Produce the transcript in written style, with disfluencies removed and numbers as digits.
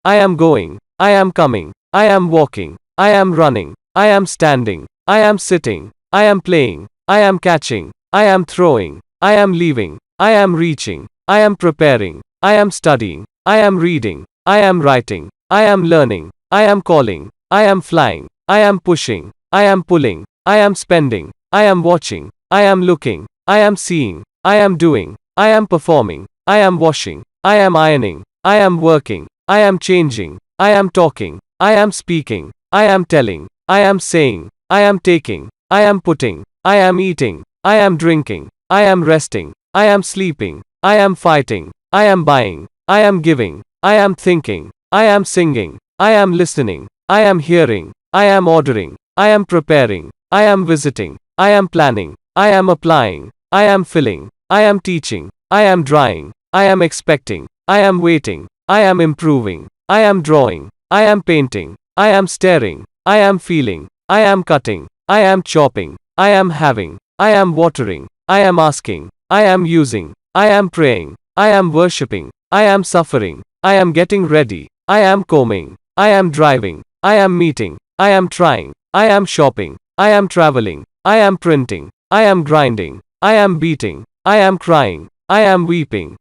I am going. I am coming. I am walking. I am running. I am standing. I am sitting. I am playing. I am catching. I am throwing. I am leaving. I am reaching. I am preparing. I am studying. I am reading. I am writing. I am learning. I am calling. I am flying. I am pushing. I am pulling. I am spending. I am watching. I am looking. I am seeing. I am doing. I am performing. I am washing. I am ironing. I am working. I am changing. I am talking. I am speaking. I am telling. I am saying. I am taking. I am putting. I am eating. I am drinking. I am resting. I am sleeping. I am fighting. I am buying. I am giving. I am thinking. I am singing. I am listening. I am hearing. I am ordering. I am preparing. I am visiting. I am planning. I am applying. I am filling. I am teaching. I am drying. I am expecting. I am waiting. I am improving. I am drawing. I am painting. I am staring. I am feeling. I am cutting. I am chopping. I am having. I am watering. I am asking. I am using. I am praying. I am worshipping. I am suffering. I am getting ready. I am combing. I am driving. I am meeting. I am trying. I am shopping. I am traveling. I am printing. I am grinding. I am beating. I am crying. I am weeping.